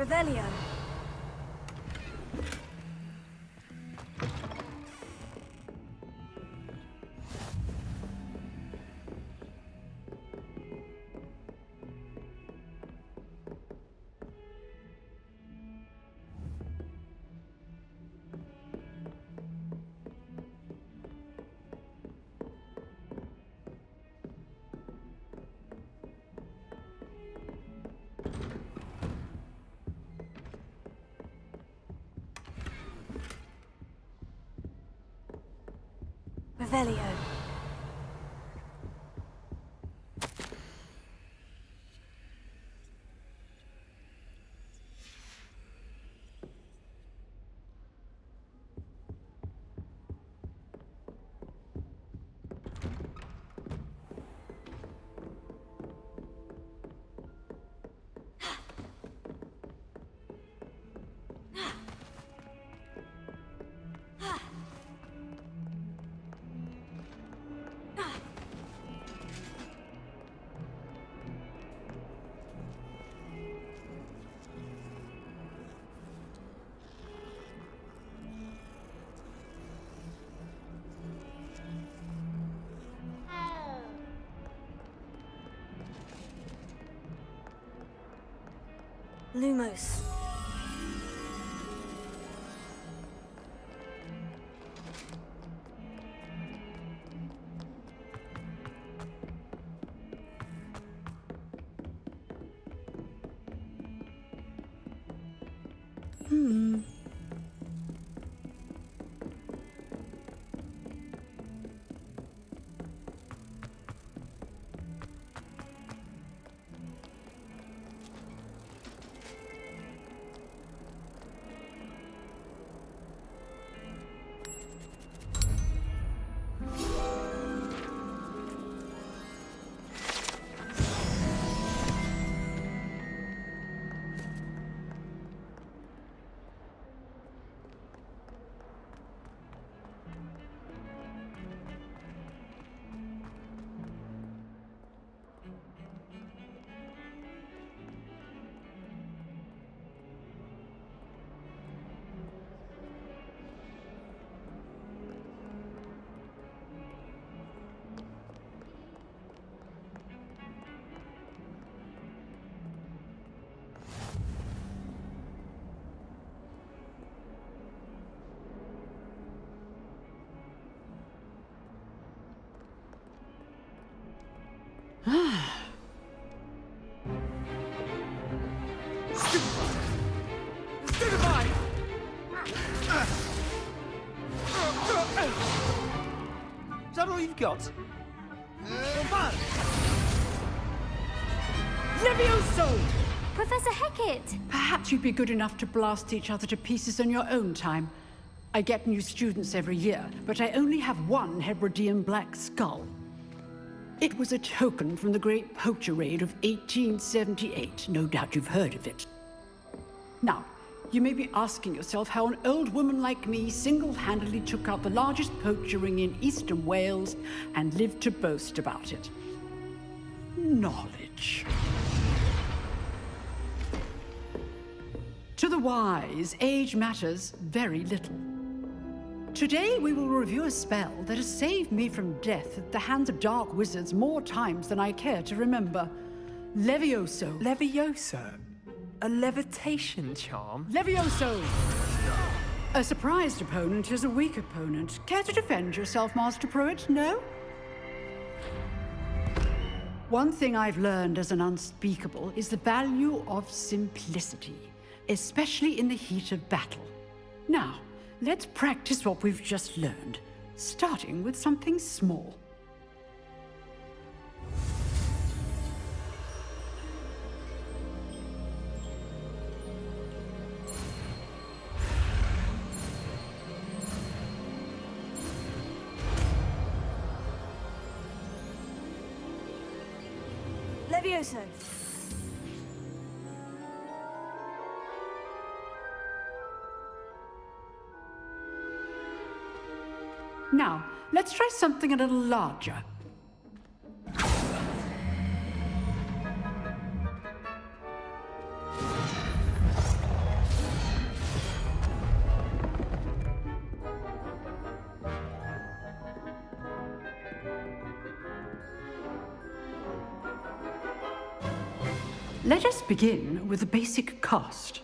Revelio. Revelio. Lumos. Is that all you've got? Levioso! Professor Hecat! Perhaps you'd be good enough to blast each other to pieces in your own time. I get new students every year, but I only have one Hebridean black skull. It was a token from the Great Poacher Raid of 1878. No doubt you've heard of it. Now, you may be asking yourself how an old woman like me single-handedly took out the largest poacher ring in eastern Wales and lived to boast about it. Knowledge. To the wise, age matters very little. Today we will review a spell that has saved me from death at the hands of dark wizards more times than I care to remember. Levioso. Levioso? A levitation charm? Levioso! A surprised opponent is a weak opponent. Care to defend yourself, Master Pruitt? No? One thing I've learned as an unspeakable is the value of simplicity, especially in the heat of battle. Now, let's practice what we've just learned, starting with something small. Levioso. Now, let's try something a little larger. Let us begin with the basic cast.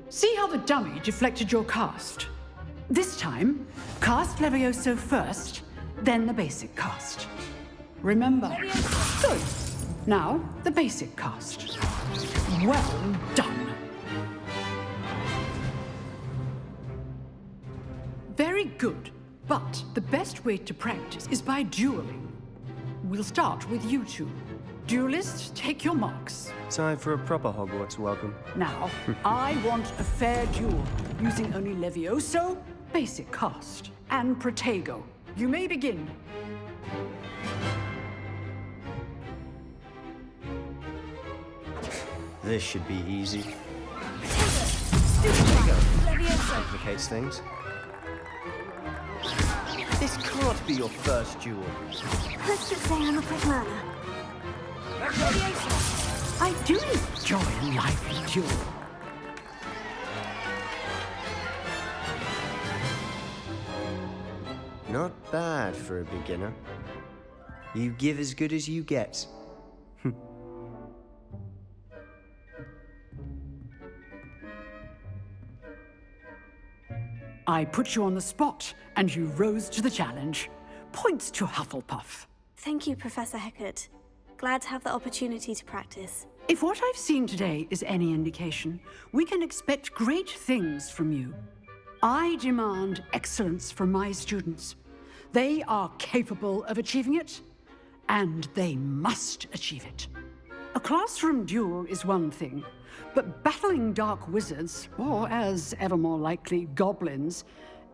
See how the dummy deflected your cast? This time, cast Levioso first, then the basic cast. Remember? Good. Now, the basic cast. Well done. Very good, but the best way to practice is by dueling. We'll start with you two. Duelists, take your marks. Time for a proper Hogwarts welcome. Now, I want a fair duel, using only Levioso, basic cast, and Protego. You may begin. This should be easy. Levioso. Complicates things. This can't be your first duel. Let's just say I'm a quick learner. Levioso. I do enjoy a lively duel. Not bad for a beginner. You give as good as you get. I put you on the spot, and you rose to the challenge. Points to Hufflepuff. Thank you, Professor Hecat. Glad to have the opportunity to practice. If what I've seen today is any indication, we can expect great things from you. I demand excellence from my students. They are capable of achieving it, and they must achieve it. A classroom duel is one thing, but battling dark wizards, or as ever more likely, goblins,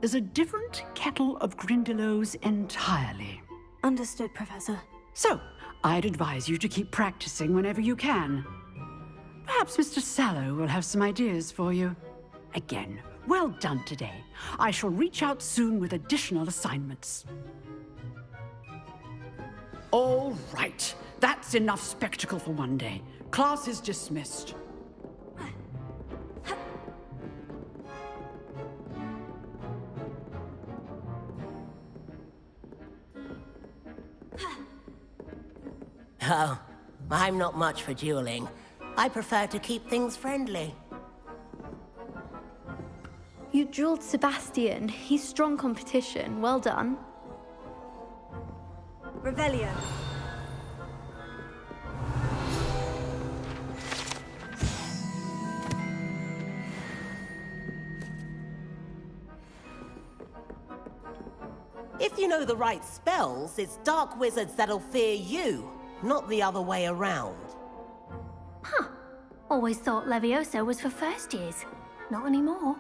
is a different kettle of Grindylows entirely. Understood, Professor. So, I'd advise you to keep practicing whenever you can. Perhaps Mr. Sallow will have some ideas for you. Again, well done today. I shall reach out soon with additional assignments. All right. That's enough spectacle for one day. Class is dismissed. Oh, I'm not much for dueling. I prefer to keep things friendly. You dueled Sebastian. He's strong competition. Well done. Revelio. If you know the right spells, it's dark wizards that'll fear you, not the other way around. Huh. Always thought Levioso was for first years. Not anymore.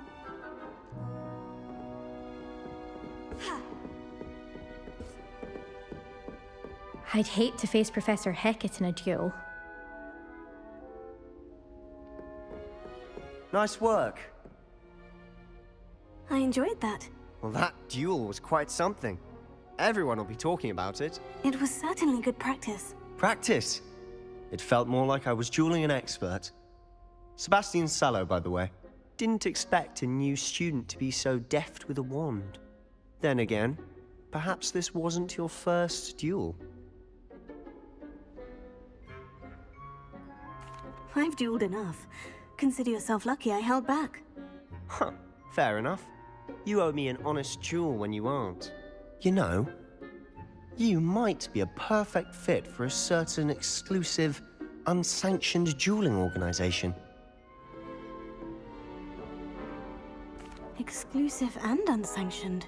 I'd hate to face Professor Hecat in a duel. Nice work. I enjoyed that. Well, that duel was quite something. Everyone will be talking about it. It was certainly good practice. Practice. It felt more like I was dueling an expert. Sebastian Sallow, by the way. Didn't expect a new student to be so deft with a wand. Then again, perhaps this wasn't your first duel. I've dueled enough. Consider yourself lucky I held back. Huh, fair enough. You owe me an honest duel when you aren't. You know, you might be a perfect fit for a certain exclusive, unsanctioned dueling organization. Exclusive and unsanctioned.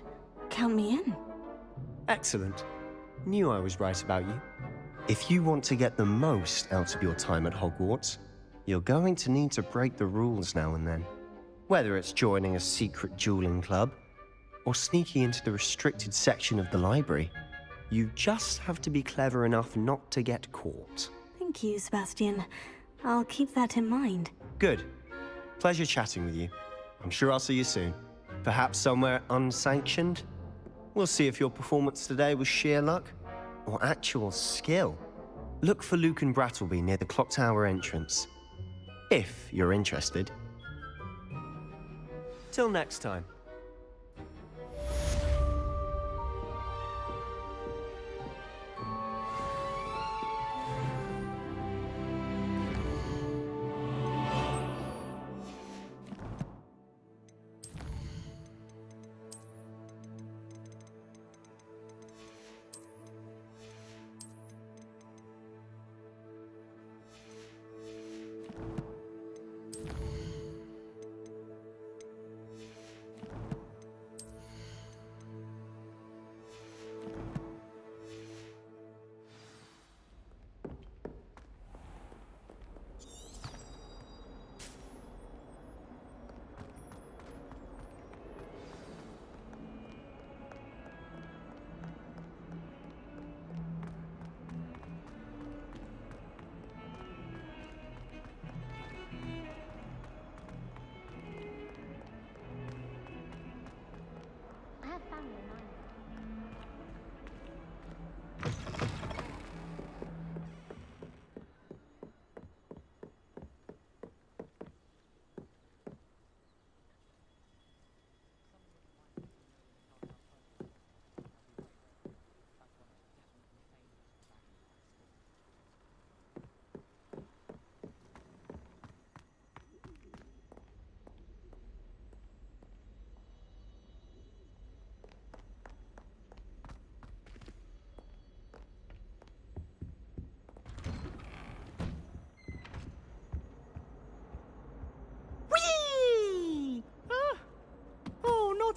Count me in. Excellent. Knew I was right about you. If you want to get the most out of your time at Hogwarts, you're going to need to break the rules now and then. Whether it's joining a secret dueling club, or sneaking into the restricted section of the library, you just have to be clever enough not to get caught. Thank you, Sebastian. I'll keep that in mind. Good. Pleasure chatting with you. I'm sure I'll see you soon. Perhaps somewhere unsanctioned? We'll see if your performance today was sheer luck or actual skill. Look for Lucan Brattleby near the clock tower entrance, if you're interested. Till next time.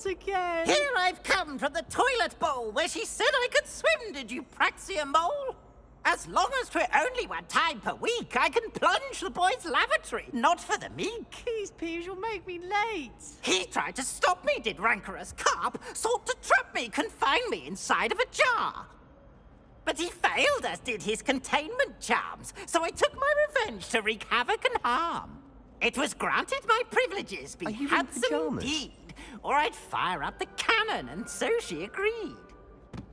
Not again! Here I've come from the toilet bowl where she said I could swim, did you praxia mole? As long as 'twere only one time per week, I can plunge the boy's lavatory, not for the meek. These peeves will make me late. He tried to stop me, did rancorous carp, sought to trap me, confine me inside of a jar. But he failed, as did his containment charms, so I took my revenge to wreak havoc and harm. It was granted my privileges be Are you in handsome pyjamas? indeed, or I'd fire up the cannon, and so she agreed.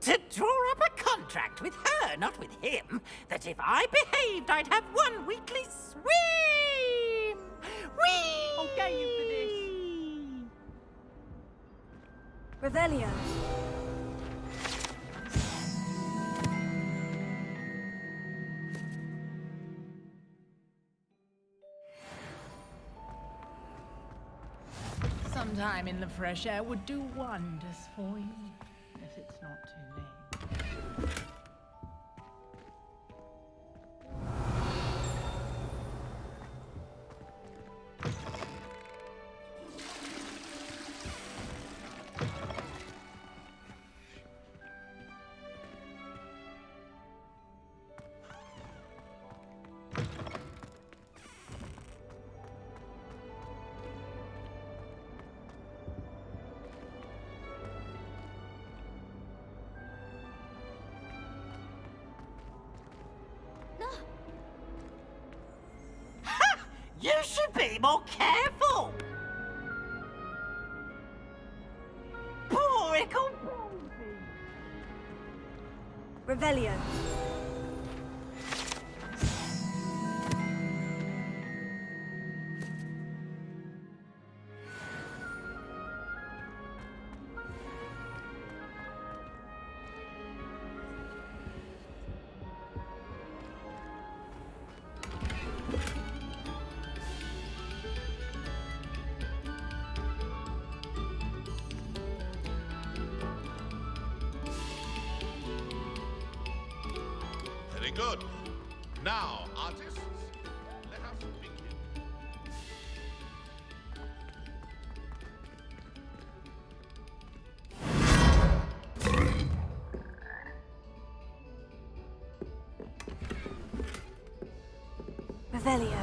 To draw up a contract with her, not with him, that if I behaved, I'd have one weekly swim! Whee! I'll get you for this. Revelio. Sometime in the fresh air would do wonders for you, if it's not too late. You should be more careful! Poor ickle Revelio. Very good. Now, artists, let us begin. Revelio.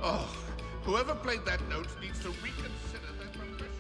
Oh, whoever played that note needs to reconsider their profession.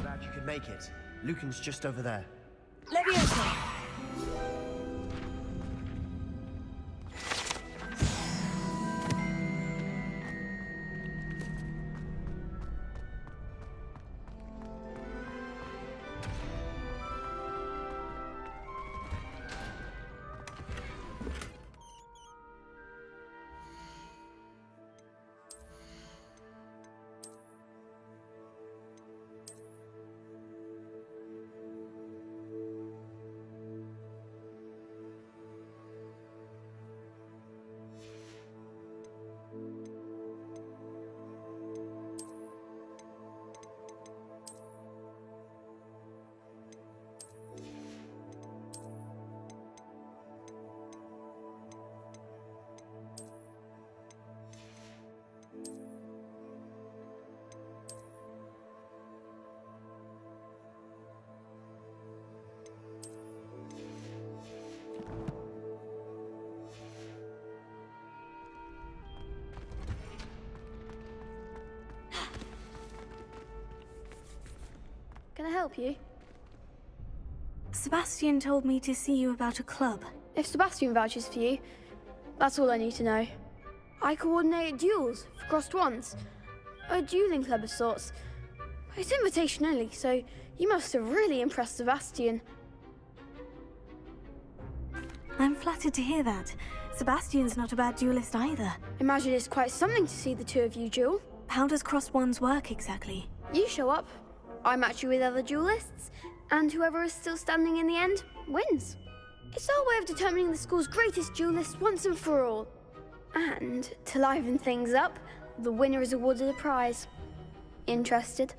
Glad you could make it. Lucan's just over there. Leviosa. Can I help you? Sebastian told me to see you about a club. If Sebastian vouches for you, that's all I need to know. I coordinate duels for crossed wands. A dueling club of sorts. It's invitation only, so you must have really impressed Sebastian. I'm flattered to hear that. Sebastian's not a bad duelist either. Imagine it's quite something to see the two of you duel. How does crossed wands work exactly? You show up, I match you with other duelists, and whoever is still standing in the end wins. It's our way of determining the school's greatest duelist once and for all. And to liven things up, the winner is awarded a prize. Interested?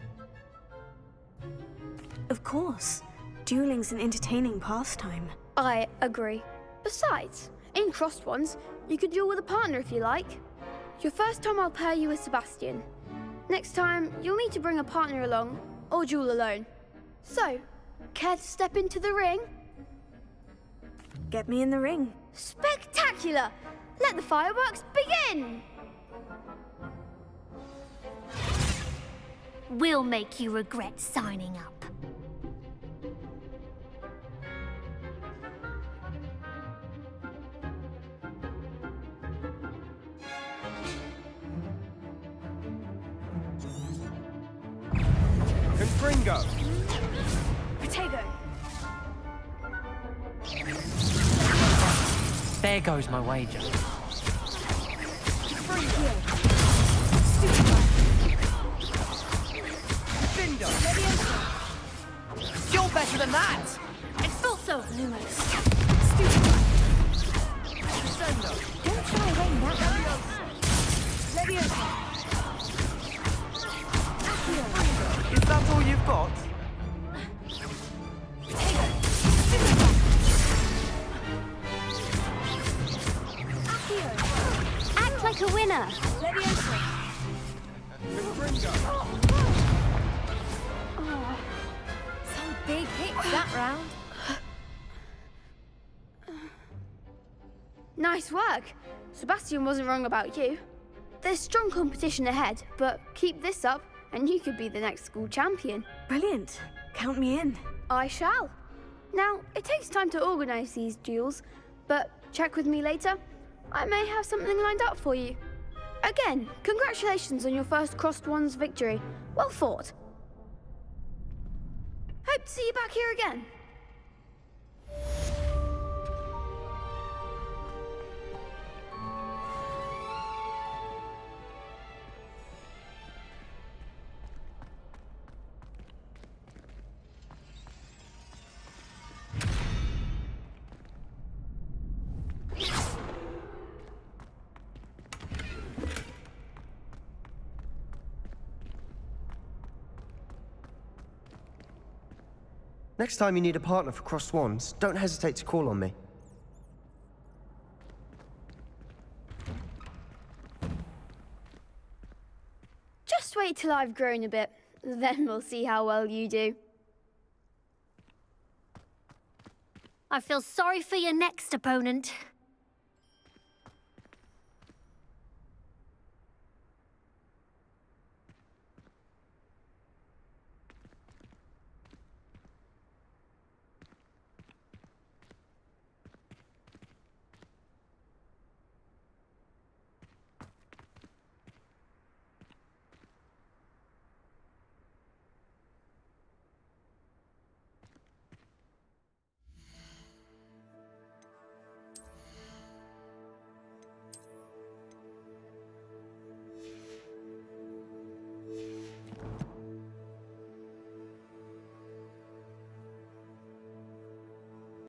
Of course. Dueling's an entertaining pastime. I agree. Besides, in crossed ones, you could duel with a partner if you like. Your first time I'll pair you with Sebastian. Next time, you'll need to bring a partner along, or duel alone. So, care to step into the ring? Get me in the ring. Spectacular! Let the fireworks begin! We'll make you regret signing up. Confringo! Protego! There goes my wager. You're better than that! Expulso! Lumos. Don't try weighing that. Leviosa. Is that all you've got? Act like a winner. Leviosa. Some big hits that round. Nice work. Sebastian wasn't wrong about you. There's strong competition ahead, but keep this up and you could be the next school champion. Brilliant. Count me in. I shall. Now, it takes time to organise these duels, but check with me later. I may have something lined up for you. Again, congratulations on your first crossed wands victory. Well fought. Hope to see you back here again. Next time you need a partner for crossed wands, don't hesitate to call on me. Just wait till I've grown a bit, then we'll see how well you do. I feel sorry for your next opponent.